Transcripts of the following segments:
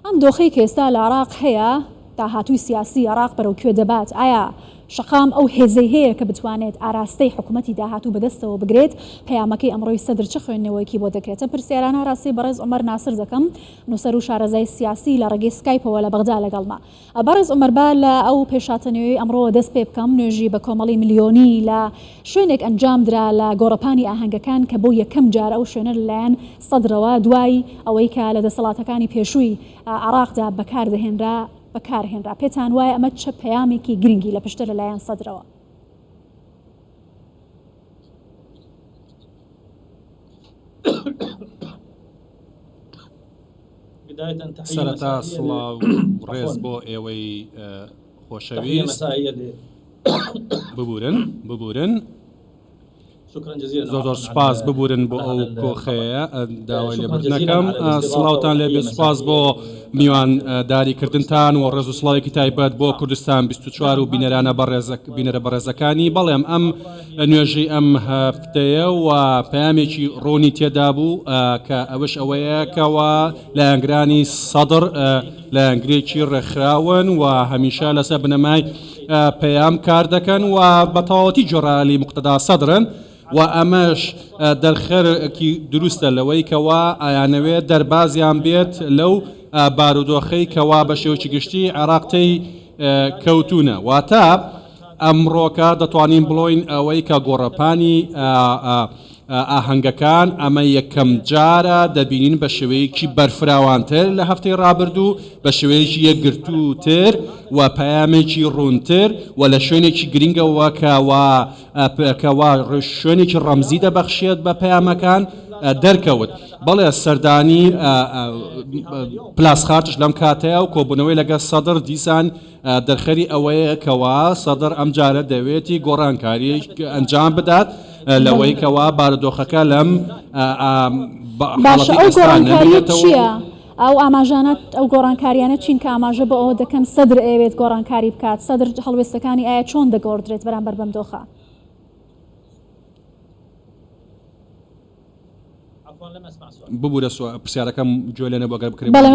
ئەم دۆخەی کە ئێستا لە عێراق هەیە داهاتووی سیاسی عێراق بەرەو کوێ دەبات ئایا شەقام ئەو هێزەی هەیە کە بتوانێت ئاراستەی حکوومەتی داهاتوو بەدەستەوە بگرێت پەیامەکەی ئەمڕۆی سەدر چه خوێندنەوەیەکی بۆ دەکرێتە پرسیارانە ڕاستی بەڕێز عومەر ناسر دەکەم نووسەر و شارەزای سیاسی لە ڕێگەی سکایپەوە لە بەغدا لەگەڵما بەڕێز عومەر با لە ئەو پێشاتەنەوەی ئەمڕۆ دەست پێ بکەم نوێژی بە کۆمەڵی ملیۆنی لە شوێنێک ئەنجام درا لە گۆڕەپانی ئاهەنگەکان کە بۆ یەکەم جار ئەو شوێنە لەلایەن سەدرەوە دوای ئەوەی کە لە دەسەڵاتەکانی پێشووی عێراقدا بەکاردەهێنرا بەکارهێنرا پێتان وایە ئەمە چه پەیامێکی گرنگی لە پشتە لەلایەن سەدرەوە؟ سەرەتا سڵاو ڕێز بۆ ئێوەی خۆشەویست ببورن زۆر سپاس ببورن بۆ ئەو کۆخەیە داوای لێبوردنەکەم سڵاوتان لێبێ سپاس بۆ میوان داریکردنتان و ڕێز و سڵاوێکی تایبەت بۆ کوردستان 24 و بینەرە بەڕێزەکانی بەڵێم ئەم نوێژەی ئەم هەفتەیە و پەیامێکی ڕۆنی تێدا بوو کە ئەوش ئەوەیە کەوە لایەنگرانی سەدر لایەنگرێکی ڕێکخراون و هەمیشە لەسەر بنەمای پەیام کار دەکەن و بە تەواوەتی جۆرالی مقتەدا سەدرن و ئەمەش دەرخەرێکی دروستە لەوەی کەوا ئایانەوێت دەربازیان بێت لەو بارودۆخەی کەوا بە شێوەیەکی گشتی عێراقتەی کەوتونە واتە ئەمڕۆکە دەتوانین بڵۆین ئەوەی کە گۆڕەپانی ئاهەنگەکان ئەمە یەکەم جارە دەبینین بە شێوەیەکی بەرفراوانتر لە هەفتەی ڕابردوو بە شێوەیەکی یەکگرتووتر و پەیامێکی ڕوونتر و لە شوێنێکی گرنگەوە کەوا شوێنێکی ڕەمزی دەبەخشێت بە پەیامەکان دەرکەوت بەڵێ سەردانی پلاسخارتش لەم کاتەیە و کۆبوونەوەی لەگەڵ سەدر دیسان دەرخەری ئەوەیە کەوا سەدر ئەم جارە دەوێتی گۆڕانکاری ئەنجام بدات لەوەی کەوا بارودۆخەکە لەم باشە ئەو گۆڕانکاریە چییە؟ ئەو ئاماژانەت ئەو گۆڕانکاریانە چین کە ئاماژە بە ئەوە دەکەن سەدر ئەوێت گۆڕانکاری بکات سەدر هەڵوێستەکانی ئایا چۆن دەگۆڕدرێت بەرامبەر بەم دۆخە؟ ببوورە پرسیارەکەم گوێ لێنە بۆگەر بکرێت بەڵێ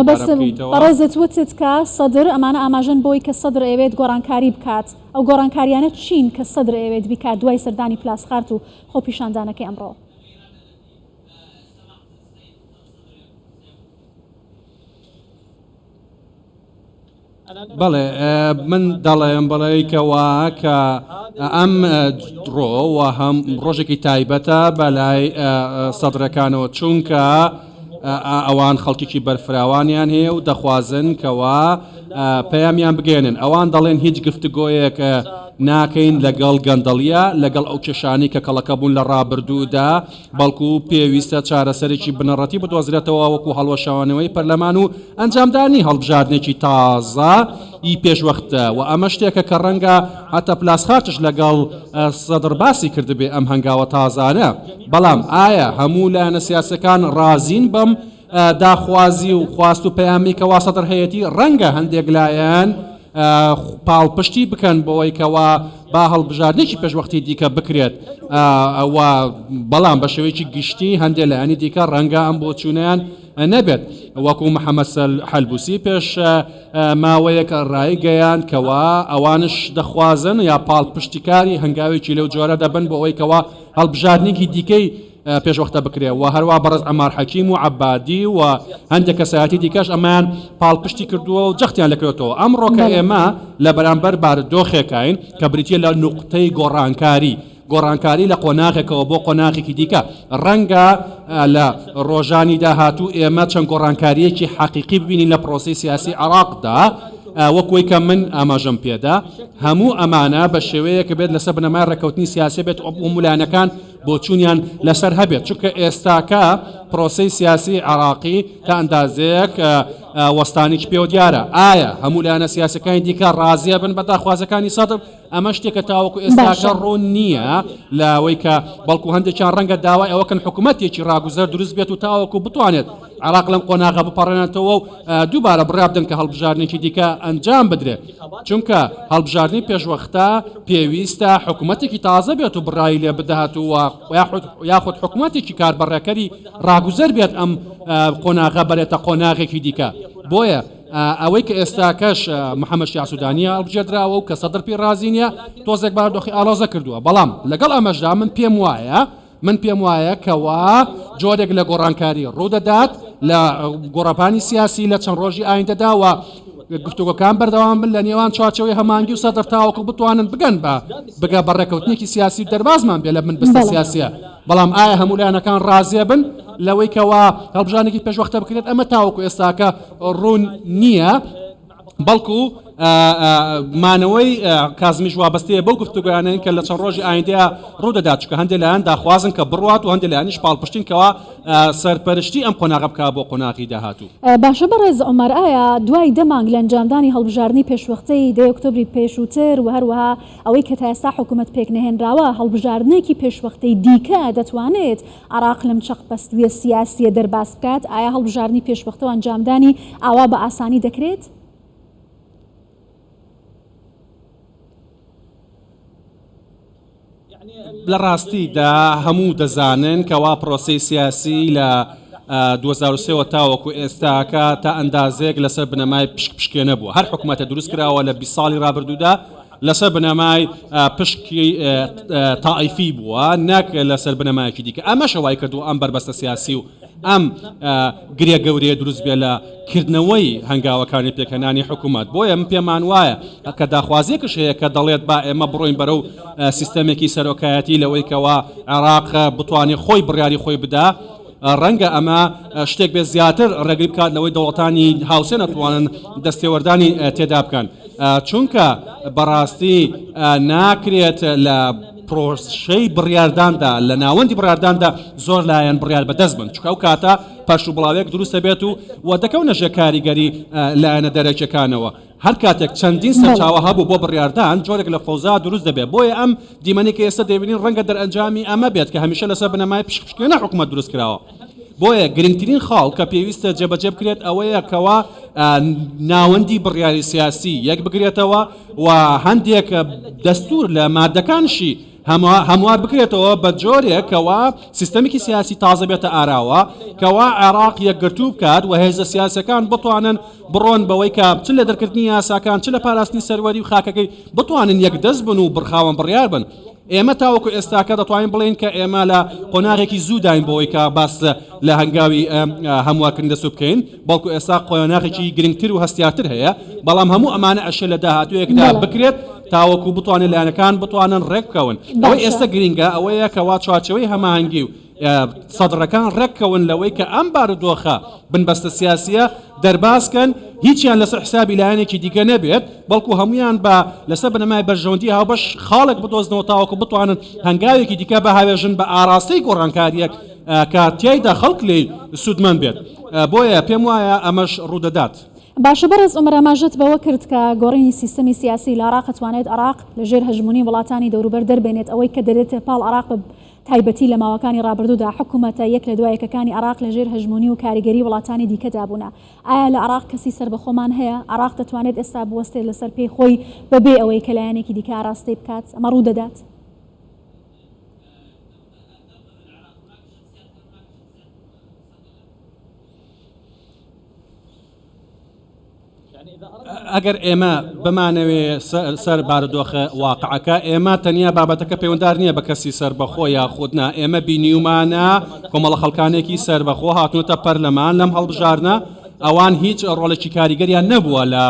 بەڕێزت وتت کە سەدر ئەمانە ئاماژەن بۆی کە سەدر ئەوێت گۆڕانکاری بکات ئەو گۆڕانکاریانە چین کە سەدر ئەوێت بیکات دوای سەردانی پلاسخارت و خۆ پیشاندانەکەی ئەمڕۆ؟ بەڵێ من دەڵێم بەڵێکەوە کە ئەم ڕۆ هەم ڕۆژێکی تایبەتە بەلای سەدرەکانەوە چونکە ئەوان خەڵکیی بەرفراوانیان هەیە و دەخوازن کەوا پەیامیان بگێنن ئەوان دەڵێن هیچ گفتگۆیەک ناکەین لەگەڵ گەندەڵیە لەگەڵ ئەو کێشانی کە کەڵەکە بوون لە ڕابردوودا بەڵکو پێویستە چارەسەرێکی بنەڕەتی بدۆزرێتەوە وەکو هەڵوەشەوانەوەی پەرلەمان و ئەنجامدانی هەڵبژاردنێکی تازە ئی پێشوەختە و ئەمە شتێکە کە ڕەنگە هەتە پلاسخارتش لەگەڵ سەدر باسی کردبێ ئەم هەنگاوە تازانە بەڵام ئایا هەموو لایەنە سیاسەکان ڕازین بەم داخوازی و خواست و پەیامی کەوا سەدر هەیەتی ڕەنگە هەندێک لایەن پاڵپشتی بکەن بۆەوەی کەوا با هەڵبژاردنێکی پێشوەختی دیکە بکرێت بەڵام بە شێوەیەکی گشتی هەندێک لایەنی دیکە ڕەنگە ئەم بۆ چوونیان نەبێت وەکو محەممەد حەلبوسی پێش ماوەیەکە ڕای گەیان کەوا ئەوانش دەخوازن یا پاڵپشتیکاری هەنگاوێکی لەو جۆرە دەبن بۆ ئەوەی کەوا هەڵبژاردنێکی دیکەی پێشوەختە بکرێ و هەروە بەڕێز ئەمار حەکیم و عەبادی و هەندێک کەسایەتی دیکەش ئەمان پاڵپشتی کردووە و جەختیان لەکرێتەوە ئەمڕۆکە ئێمە لە بەرامبەر بارودۆخێکین کە بریتە لە نوقتەی گۆڕانکاری لە قۆناغێکەوە بۆ قۆناغێکی دیکە ڕەنگە لە ڕۆژانی داهاتوو ئێمە چەند گۆڕانکاریەکی حەقیقی ببینین لە پرۆسی سیاسی عێراقدا وەکوەی کە من ئاماژەم پێدا هەموو ئەمانە بە شێوەیەکە بێت لەسەر بنەمای ڕێکەوتنی سیاسی بێت مولانەکان بۆ چوونیان لەسەر هەبێت چونکە ئێستاکە پرۆسی سیاسی عێراقی تا ئەندازەیەک وەستانێکی پێوە دیارە ئایا هەموو لایەنە سیاسەکانی دیکە ڕازیە بن بە داخوازەکانی سەدر ئەمە شتێکە تاوەکو ئێستاکە ڕوون نییە لەوەی کە بەڵکو هەندێکیان ڕەنگە داوای ئەوەکەن حکوومەتێکی ڕاگوزەر دروست بێت و تاوەکو بتوانێت عێراق لەم قۆناغە بپەڕێنێتەوە و دووبارە بڕابدن کە هەڵبژاردنێکی دیکە ئەنجام بدرێت چونکە هەڵبژاردننی پێشوەختە پێویستە حکوومەتێکی تازە بێت و بڕایی لێ بدەهات و یاخود حکوومەتێکی کاربەڕێکەری ڕاگوزەر بێت ئەم قۆناغە بەرێتە قۆناغێکی دیکە بۆیە ئەوەی کە ئێستاکەش محەممەد شیع سوودانیە هەڵبژێردراوە و کە سەدر پێ رازی نییە تۆزێک بارودۆخی ئاڵۆزە کردووە بەڵام لەگەڵ ئەمەشدا من پێم وایە کەوا جۆرێک لە گۆڕانکاری ڕوودەدات لە گۆڕەپانی سیاسی لە چەند ڕۆژی ئایندەداوە گفتوگۆکان بەردەوام بن لە نێوان چارچەوەی هەمانگی و سەدر تاوەکو بتوانن بگەن بگە بەڕێکەوتنێکی سیاسی دەربازمان بێ لە من بستە سیاسیە بەڵام ئایا هەموو لایەنەکان ڕازیە بن لەوەی کەوا هەڵبژانێکی پێشوەختە بکرێت ئەمە تاوەکو ئێستاکە ڕوون نییە بەڵکو مانەوەی کازمیش وابەستەیە بەو گفتوگویانەیە کە لە چەند ڕۆژی ئایندەیە ڕوودەدات چکە هەندێک لایەن داخوازن کە بڕوات و هەندێک لایەنیش پاڵپشتینکەوە سەرپەرشتی ئەم قۆناغە بکا بۆ قۆناغی داهاتوو. باشە بەڕێز عومەر ئایا دوای دەمانگ لە ئەنجامدانی هەڵبژاردننی پێشوەختەی 10 ئۆکتۆبری پێشووتر و هەروەها ئەوەی کە تا ئێستا حکوومەت پێک نەهێنراوە هەڵبژاردنێکی پێشوەختەی دیکە دەتوانێت عراق لەم چەقپەستویە سیاسیە دەرباز بکات ئایا هەڵبژاردننی پێشوەختە و ئەنجامدانی ئاوا بە ئاسانی دەکرێت؟ لە ڕاستیدا هەموو دەزانن کەوا پرۆسی سیاسی لە 2023 تاوەکو ئێستاکە تا ئەندازێک لەسەر بنەمای پشکێنە بووە هەر حکوومەتە دروست کراوە لە 20 ساڵی ڕابردوودا لەسەر بنەمای پشکی تائیفی بووە نەک لەسەر بنەمایەکی دیکە ئەمە شەوای کردو ئەم بربەستە سیاسی و ئەم گرێ گەورەیە دروست بێ لە کردنەوەی هەنگاوەکانی پێکەنانی حکوومەت بۆیە من پێمان وایە کە داخوازیەکش هەیە کە دەڵێت با ئێمە بڕۆین بەرەو سیستەمێکی سەرۆکایەتی لەوەی کەوا عێراق بتوانێت خۆی بڕیاری خۆی بدا ڕەنگە ئەمە شتێک بێ زیاتر ڕێگری بکات لەوەی دەوڵەتانی هاوسێن ئەتوانن دەستێوەردانی تێدا بکەن چونکە بەڕاستی ناکرێت لە پرۆسەی بڕیارداندا لە ناوەندی بڕارداندا زۆر لایەن بڕیار بەدەست بن چکە ئەو کاتە پەش و بڵاوێک دروستە بێت و دەکەونە ژێ کاریگەری لایەنە دەرەکیەکانەوە هەر کاتێک چەندین سەرچاوە هەبوو بۆ بڕیاردان جۆرێک لە فەوزا دروست دەبێت بۆیە ئەم دیمەنێکی ئێستا دەبینین ڕەنگە دەرئەنجامی ئەمە بێت کە هەمیشە لەسەر بنەمای پشکێنە حکوومەت دروست کراوە بۆیە گرنگترین خاڵ کە پێویستە جێبەجێ بکرێت ئەوەیە کەوا ناوەندی بڕیاری سیاسی یەک بگرێتەوە و هەندێک دەستور لە مادەکانشی هەموار بکرێتەوە بە جۆرێک کەوا سیستەمێکی سیاسی تازە بێتە ئاراوە کەوا عێراق یەکگرتوو بکات و هێزە سیاسەکان بتوانن بڕۆن بەوەی کە چ لە دەرکردنی یاساکان چ لە پاراستنی سەروەری و خاکەکەی بتوانن یەکدەست بن و بڕخاوەن بڕیار بن ئێمە تاوەکو ئێستاکە دەتوانین بڵێن کە ئێمە لە قۆناغێکی زووداین بۆەوەی کە باس لە هەنگاوی هەموارکردن دەسو بکەین بەڵکو ئێستا قۆناغێکی گرنگتر و هەستیارتر هەیە بەڵام هەموو ئەمانە ئەشە لە داهاتوویەکدا بکرێت تاوەکو بتوانێت لایەنەکان بتوانن ڕێککەون ئەوەی ئێستا گرنگە ئەوەیە کەوا چوارچەوەی هەماهەنگی و سەدرەکان ڕێککەون لەوەی کە ئەم بارودۆخە بنبەستە سیاسیە دەرباسکەن هیچیان لەسەر حسابی لایەنێکی دیکە نەبێت بەڵکو هەمویان بە لەسەر بنەمای بەرژەوەندی هاوبەش خاڵێک بدۆزنەوە تاوەکو بتوانن هەنگاوێکی دیکە بە هاوێژن بە ئاراستەی گۆڕانکاریەک کە تیایدا خەڵک لێ سوودمەند بێت بۆیە پێم وایە ئەمەش ڕوودەدات. باشە بەڕێز عومەر ئاماژەت بەوە کرد کە گۆڕینی سیستەمی سیاسی لە عێراق توانێت عێراق لەژێر هەژمونی وڵاتانی دەوروبەر دەربێنێت ئەوەی کە دەرێتە پاڵ عێراق تایبەتی لە ماوەکانی ڕابردوودا حکوومەتە یەک لە دوایەکەکانی عێراق لەژێر هەژمونی و کاریگەری وڵاتانی دیکەدا بوونا ئایا لە عێراق کەسی سربەخۆمان هەیە عێراق دەتوانێت ئێستا بوەستێت لەسەر پێی خۆی بەبێ ئەوەی کە لایەنێکی دیکە ئاراستەی بکات ئەمە ڕوو دەدات؟ ئەگەر ئێمە بمانەوێ سەر بارودۆخە واقعەکە ئێمە تەنیا بابەتەکە پەیوەنددار نییە بە کەسی سربەخۆ یا خودنا ئێمە بینیومانە کۆمەڵە خەڵکانێکی سربەخۆ هاتوونەتە پەرلەمان لەم هەڵبژارنە ئەوان هیچ ڕۆڵێکی کاریگەریان نەبووە لە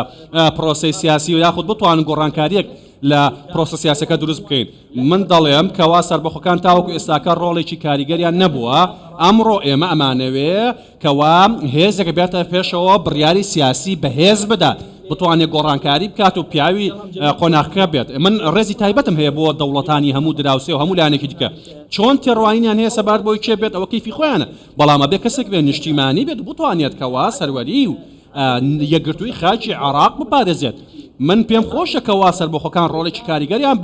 پرۆسی سیاسی و یاخود بتوانن گۆڕانکاریەک لە پرۆسە سیاسەکە دروست بکەین من دەڵێم کەوا سربەخۆکان تاوەکو ئێستاکە ڕۆڵێکی کاریگەریان نەبووە ئەمڕۆ ئێمە ئەمانەوێ کەوا هێزێکە بێتە پێشەوە بڕیاری سیاسی بەهێز بدات بتوانێت گۆڕانکاری بکات و پیاوی قۆناغەکە بێت من ڕێزی تایبەتم هەیە بۆ دەوڵەتانی هەموو دراوسێ و هەموو لایەنێکی دیکە چۆن تێڕوانینیان هەیە سەبارەت بۆی چێ بێت ئەوە کەیفی خۆیانە بەڵام ئەبێ کەسێک بێت نیشتیمانی بێت بتوانێت کەوا سەروەری و یەکگرتووی خاکی عێراق بپارێزێت من پێم خۆشە کەوا سەربەخۆکان ڕۆڵێکی کاریگەریان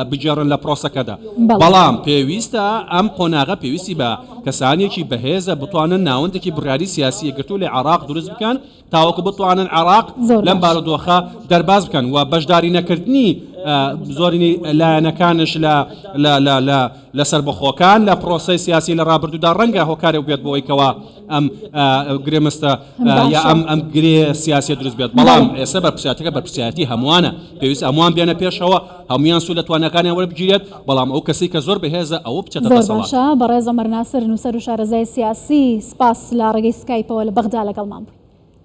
بجێڕن لە پرۆسەکەدا بەڵام پێویستە ئەم قۆناغە پێویستی بە کەسانێکی بەهێزە بتوانن ناوەندێکی بڕیاری سیاسی یەکگرتوو لە عێراق دروست بکەن تاوەکو بتوانن عێراق لەم بارودۆخە دەرباز بکەن و بەشداری نەکردنی زۆرینی لایەنەکانش لە سربەخۆکان لە پرۆسەی سیاسی لە ڕابردوودا ڕەنگە هۆکارێک بێت بۆ ئەوەیەوە ئەم گرێمەستە یا ئەم گرێ سیاسی دروست بێت بەڵام ئێستا بەرپرسیارەتەکە بەرپرسیارەتی هەمووانە پێویست هەمووان بێنە پێشەوە هەمویان سوود لە توانەکانیان وەربگیرێت بەڵام ئەو کەسی کە زۆر بەهێزە ئەوە بچێتە زۆر دەسەڵات. باشە بەڕێز عومەر ناسر نووسەر و شارەزای سیاسی سپاس لە ڕێگەی سکایپەوە لە بەغدا لەگەڵمان بوویت.